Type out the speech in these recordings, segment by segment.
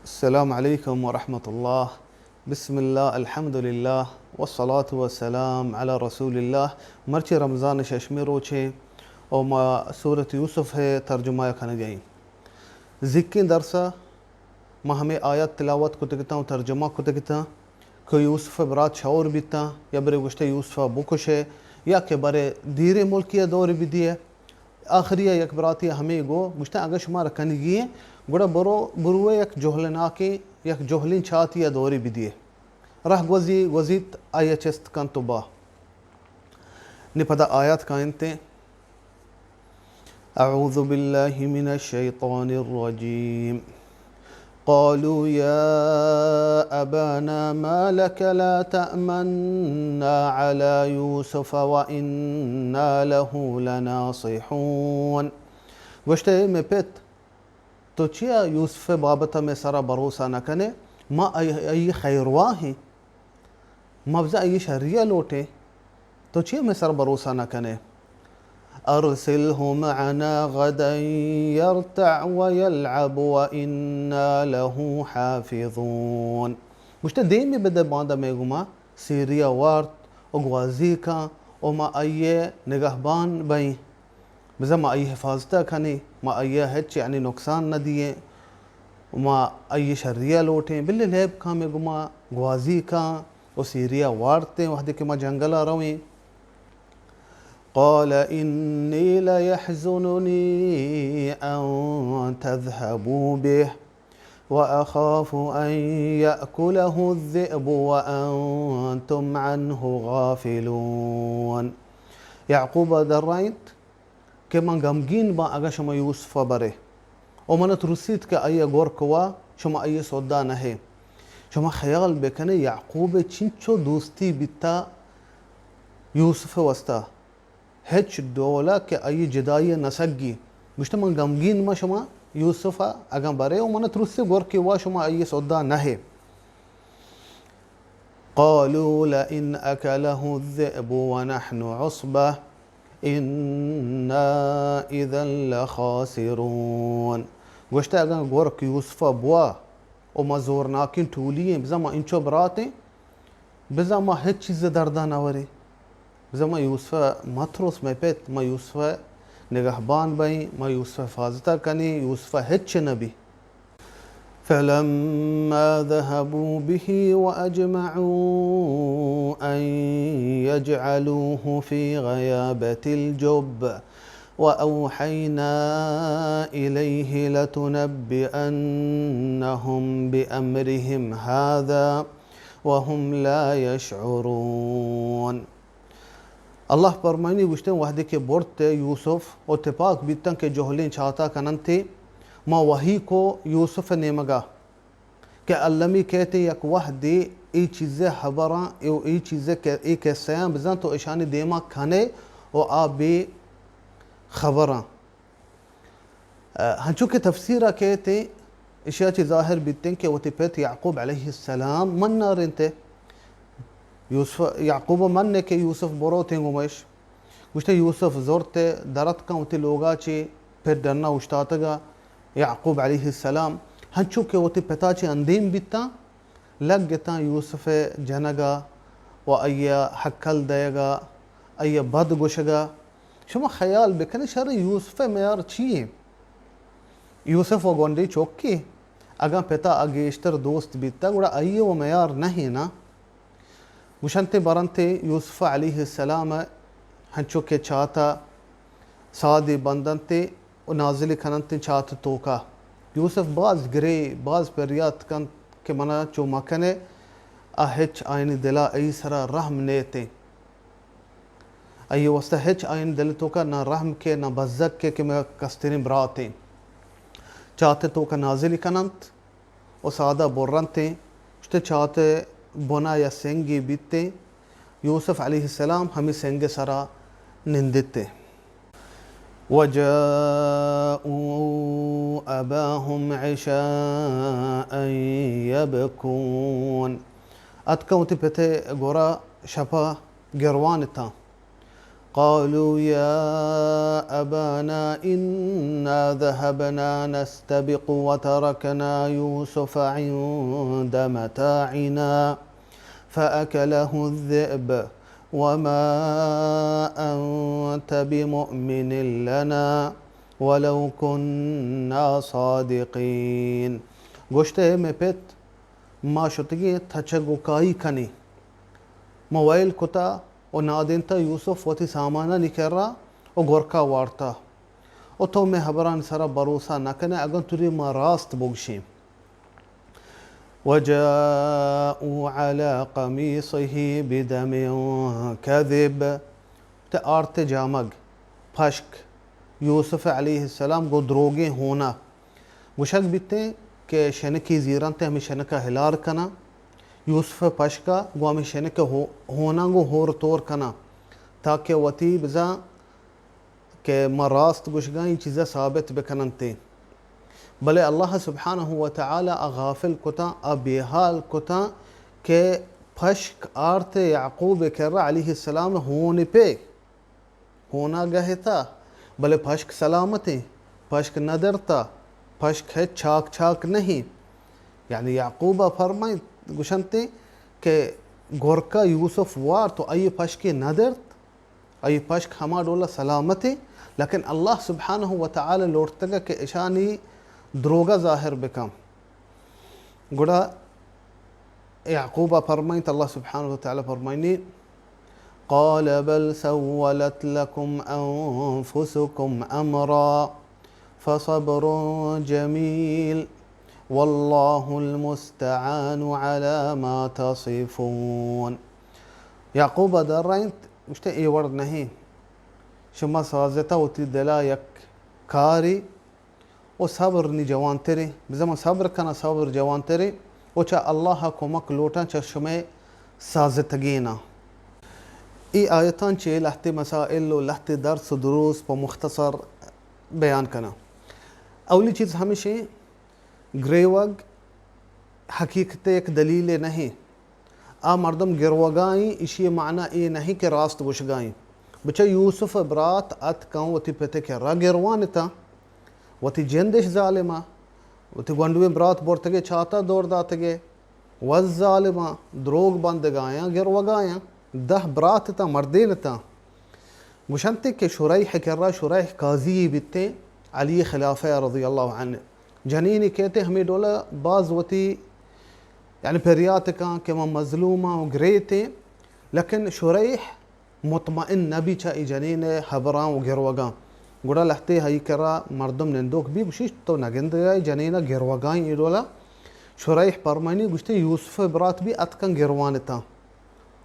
السلام عليكم ورحمة الله. بسم الله الحمد لله والصلاة والسلام على رسول الله. مرچی رمضان ششمیرو چه او ما سورة یوسف ہے ترجمہ کھانے گئی ذکر درسا ما ہمیں آیات تلاوت کو تکتا ہوں ترجمہ کو تکتا کہ یوسف برات شعور بیتا یا برے گشتے یوسف بکشے یا کہ برے دیر ملکی دور بھی دیے آخری یک براتی ہمیں گو گشتے اگر شما رکنی گئے گوڑا بروے یک جوہلناکی یک جوہلین چھاتی یا دوری بھی دیے رہ گوزیت آیا چست کن تو با نپدا آیات کائنتے اعوذ باللہ من الشیطان الرجیم قالوا يا أبانا ما لك لا تأمنا على يوسف وإنا له لناصحون گوشتے میں پیت تو چیا یوسف بابتا میں سارا بروسہ نہ کنے ما ای خیرواہ ہیں مبزا ای شریعہ لوٹے تو چیا میں سارا بروسہ نہ کنے أرسله معنا غدا يرتع ويلعب وإنا له حافظون گوشتے دین میں بدے باندہ میں گما سیریا وارت اگوازی کا او ما ایے نگہبان بائیں بزا ما ایے حفاظتہ کھنے ما ایے ہچ یعنی نقصان نہ دیے ما ایے شریعہ لوٹیں بلے لیب کا میں گما گوازی کا او سیریا وارتیں وحدے کے ما جنگلہ رویں قال إني ليحزنني أن تذهبوا به وأخاف أن يأكله الذئب وأنتم عنه غافلون يعقوب درائت كمان غمگين با اگا شما يوسف بره ومن ترسيت كأي غوركوا شما أي صدا نهي شما خيال بكنه يعقوب چنچو دوستی بیتا يوسف وستا هچ دولا که ای جدایی نسگی گوشت من غمگین ما شما یوسف اگم بره و من ترسی گور که وا شما ای صدا نهی قالوا لئن أكله الذئب ونحن عصبة إنا إذا لخاسرون گوشت اگم گور که یوسف بوا و ما زورناکین طولیم بزا ما انچو براتے بزا ما هچ چیز دردان آوری بزا ما یوسف مطرس میں پیت ما یوسف نگہبان بائیں ما یوسف حفاظتہ کنی یوسف ہچ نبی فلما ذهبوا به وأجمعوا أن يجعلوه في غيابة الجب وأوحينا إليه لتنبئنهم بأمرهم هذا وهم لا يشعرون اللہ فرمانی گوشتے وحدے کے بورتے یوسف اور تپاک بیتن کے جوہلین چاہتا کنن تھے ما وحی کو یوسف نے مگا کہ اللہمی کہتے یک وحدے ای چیزیں حبران ای چیزیں ای کیسیاں بزن تو اشانی دیما کھانے و آبی خبران ہنچو کے تفسیرہ کہتے اشیاء چی ظاہر بیتن کہ وہ تپیت یعقوب علیہ السلام من نارن تھے یوسف یعقوب من نے کہ یوسف برو تھے گمش گوشتے یوسف زورتے درت کا ہوتے لوگا چے پھر ڈرنا اشتاتا گا یعقوب علیہ السلام ہنچو کہ ہوتے پتا چے اندیم بیتا لگ گتا یوسف جنگا و ایا حکل دے گا ایا بد گوشگا شما خیال بکنے شر یوسف میار چیئے یوسف و گونڈی چوکی اگا پتا اگیشتر دوست بیتا گوڑا ایا و میار نہیں نا گوشنتے برنتے یوسف علیہ السلام ہنچو کے چاہتا سادی بندنتے و نازلی کننتے چاہتا توکا یوسف باز گرے باز پریات کن کہ منا چو مکنے ہچ آئین دلا ای سرا رحم نیتے ای وسط ہچ آئین دل توکا نہ رحم کے نہ بزک کے میں کسترین براتے چاہتے توکا نازلی کننت و سادہ برنتے اشتے چاہتے بنا یا سنگی بیتے یوسف علیہ السلام ہمیں سنگ سرا نندتے وجاءوا أباهم عشاء يبكون اتکاؤں تی پیتے گورا شپا گروان تا قالوا يا أبانا إنا ذهبنا نستبق وتركنا يوسف عند متاعنا فأكله الذئب وما أنت بمؤمن لنا ولو كنا صادقين. گوشته میں پیت ما شتگی تھچگو کائی کنی موائل کتا و نادینتا یوسف وتی سامانا نکرا و گورکا وارتا و تو میں حبران سرا بروسا نکنے اگر توری ما راست بگشیم. وجاءوا على قميصه بدم كذب تارت جامگ پشک یوسف علیہ السلام گو دروگے ہونا گوشک بیتے کہ شنکی زیران تے ہمیں شنکا ہلار کنا یوسف پشکا گو ہمیں شنکا ہونا گو ہور طور کنا تاکہ وتی بزا کہ مراست گوشگاں یہ چیزیں ثابت بکنن تے بلے اللہ سبحانہ وتعالی غافل کتا ابیحال کتا کہ پشک آرت یعقوب کرا علیہ السلام ہونے پہ ہونا گہے تھا بلے پشک سلامت ہے پشک ندرتا پشک ہے چھاک چھاک نہیں. یعنی یعقوبہ فرمائیں گوشنتے کہ گورکا یوسف وار تو ای پشک ندرت ای پشک ہما ڈولا سلامت ہے لیکن اللہ سبحانہ وتعالی لوٹتا کہ اشانی دروگا ظاہر بکم. گوڑا یعقوبہ فرمائیں اللہ سبحانہ وتعالی فرمائنی قال بل سولت لكم أنفسكم أمرا فصبر جميل والله المستعان على ما تصفون. یعقوبہ در رائنت گوشتے ای ورد نہیں شما سازتا وتی دلا یک کاری و صبر نی جوان تری بزمان صبر کنا صبر جوان تری و چا اللہ کمک لوٹا چا شما سازتگینا. ای آیتان چه لحت مسائل و لحت درس و دروس پا مختصر بیان کنا. اولی چیز ہمیشہ گریوگ حقیقت ایک دلیل نہیں آ مردم گروگائیں اسی معنی ای نہیں کہ راست گوشگائیں بچہ یوسف برات ات کان وتی پتے کہ را گروانتا وتی جندش ظالمہ وتی گونڈوی برات بورتگے چاہتا دور داتگے وز ظالمہ دروگ بندگایاں گروگایاں 10 برات تا مردین تا گوشنتے کہ شریح کرا شریح قاضی بیتے علی خلافہ رضی اللہ عنہ جنینی کہتے ہمیں دولا بعض وتی يعني بريات كان كما مظلومة وقريتي لكن شريح مطمئن نبي شا جنين حبران وقروغان قرا لحتي هاي كرا مردم نندوك بي بشيش تو نگند جنينة قروغان يدولا شريح برماني قشتي يوسف برات بي اتكن قروانتا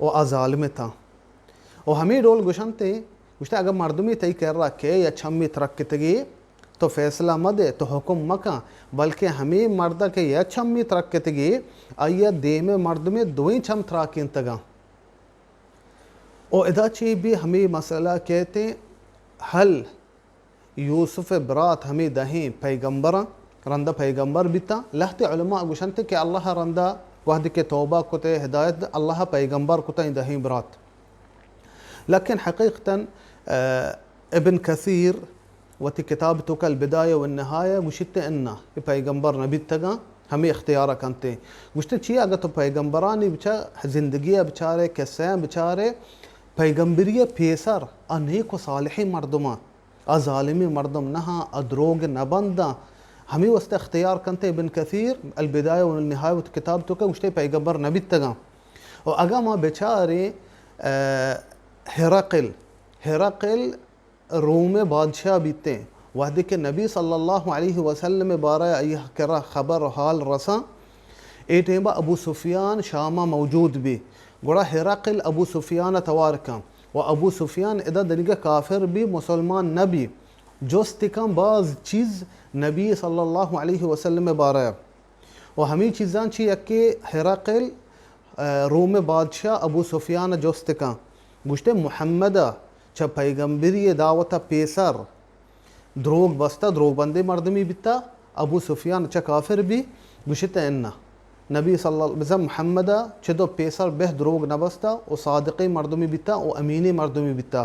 و ازالمتا و همي دول قشنتي قشتي اگر مردمي تاي كرا كي يا چمي تركتگي تو فیصلہ مدے تو حکم مکا بلکہ ہمیں مردہ کے یا چھمی ترکتگی آیا دے میں مرد میں دوئیں چھم تراکین تگا او ادا چی بھی ہمیں مسئلہ کہتے حل یوسف برات ہمیں دہیں پیغمبر رندہ پیغمبر بیتا لہتے علماء گوشنتے کہ اللہ رندہ وحد کے توبہ کتے ہدایت اللہ پیغمبر کتے دہیں برات لیکن حقیقتاً ابن کثیر وتی کتابتو کا البدایہ والنہایہ گوشتے انہ پیغمبر نبی تگا ہمیں اختیارہ کنتے گوشتے چی اگر تو پیغمبرانی بچا زندگیہ بچارے کسیں بچارے پیغمبریہ پیسر نیک و صالحی مردمہ ظالمی مردم نہا ادروگ نبندہ ہمیں وسط اختیار کنتے ابن کثیر البدایہ والنہایہ وتی کتابتو کا گوشتے پیغمبر نبی تگا اور اگر ما بچارے ہرقل روم بادشاہ بیتے وحدی کے نبی صلی اللہ علیہ وسلم بارہ ایہ کرا خبر حال رسا اے ٹیمہ ابو سفیان شامہ موجود بھی گوڑا ہرقل ابو سفیان توارکا و ابو سفیان ادا دنگا کافر بھی مسلمان نبی جوستکان بعض چیز نبی صلی اللہ علیہ وسلم بارہ و ہمیں چیزان چی یکی ہرقل روم بادشاہ ابو سفیان جوستکان گوشتے محمدہ چا پیغمبری دعوتا پیسر دروگ بستا دروگ بندے مردمی بیتا ابو سفیان چا کافر بھی گوشتا انہ نبی صلی اللہ علیہ وسلم محمدہ چا دو پیسر بہ دروگ نبستا و صادقی مردمی بیتا و امینی مردمی بیتا